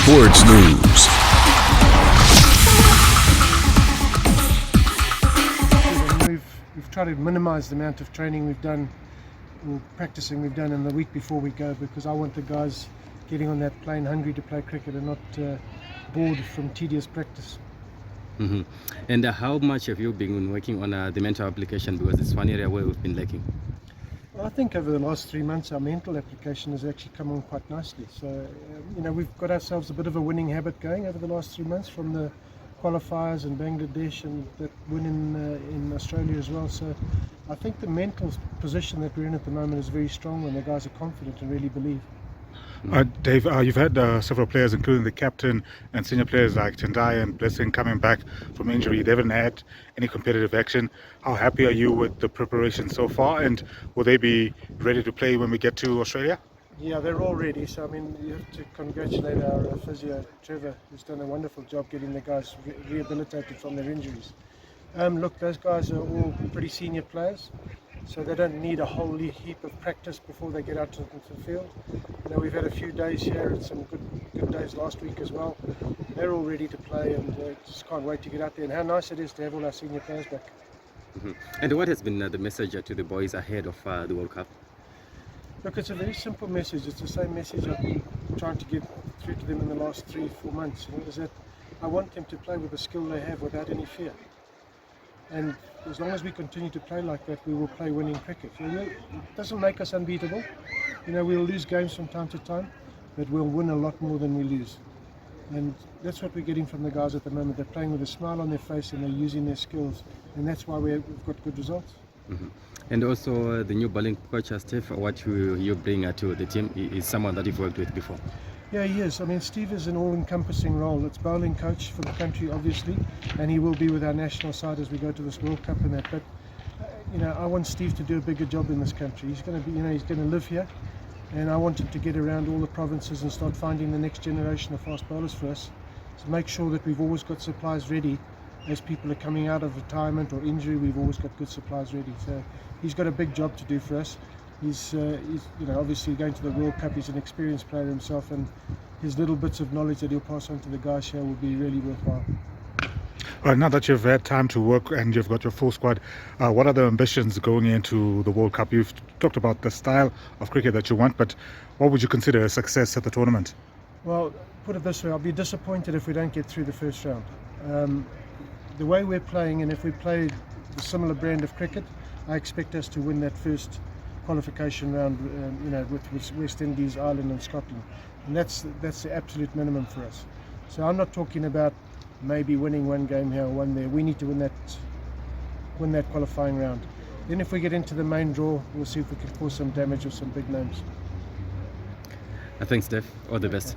Sports News. We've tried to minimise the amount of training we've done, or practicing we've done in the week before we go, because I want the guys getting on that plane hungry to play cricket and not bored from tedious practice. Mm-hmm. And how much have you been working on the mental application, because it's one area where we've been lacking? Well, I think over the last 3 months our mental application has actually come on quite nicely. So, we've got ourselves a bit of a winning habit going over the last 3 months, from the qualifiers in Bangladesh and that win in Australia as well. So I think the mental position that we're in at the moment is very strong, and the guys are confident and really believe. Dave, you've had several players, including the captain and senior players like Tendai and Blessing, coming back from injury. They haven't had any competitive action. How happy are you with the preparation so far, and will they be ready to play when we get to Australia? Yeah, they're all ready. So, you have to congratulate our physio, Trevor, who's done a wonderful job getting the guys rehabilitated from their injuries. Look, those guys are all pretty senior players, so they don't need a whole heap of practice before they get out into the field. We've had a few days here and some good days last week as well. They're all ready to play, and just can't wait to get out there. And how nice it is to have all our senior players back. Mm-hmm. And what has been the message to the boys ahead of the World Cup? Look, it's a very simple message. It's the same message I've been trying to get through to them in the last 3-4 months. Is that I want them to play with the skill they have without any fear. And as long as we continue to play like that, we will play winning cricket. It doesn't make us unbeatable. We'll lose games from time to time, but we'll win a lot more than we lose. And that's what we're getting from the guys at the moment. They're playing with a smile on their face and they're using their skills. And that's why we've got good results. Mm-hmm. And also the new bowling coach, Steve, what you bring to the team is someone that you've worked with before. Yeah, he is. Steve is an all-encompassing role. It's bowling coach for the country, obviously, and he will be with our national side as we go to this World Cup and that. But I want Steve to do a bigger job in this country. He's going to be, he's going to live here, and I want him to get around all the provinces and start finding the next generation of fast bowlers for us. To make sure that we've always got supplies ready as people are coming out of retirement or injury. We've always got good supplies ready. So he's got a big job to do for us. He's obviously going to the World Cup. He's an experienced player himself, and his little bits of knowledge that he'll pass on to the guys here will be really worthwhile. Now that you've had time to work and you've got your full squad, what are the ambitions going into the World Cup? You've talked about the style of cricket that you want, but what would you consider a success at the tournament? Well, put it this way, I'll be disappointed if we don't get through the first round. The way we're playing, and if we play the similar brand of cricket, I expect us to win that first qualification round, with West Indies, Ireland and Scotland, and that's the absolute minimum for us. So I'm not talking about maybe winning one game here or one there. We need to win that qualifying round. Then if we get into the main draw, we'll see if we can cause some damage with some big names. Thanks, Dave. All the best.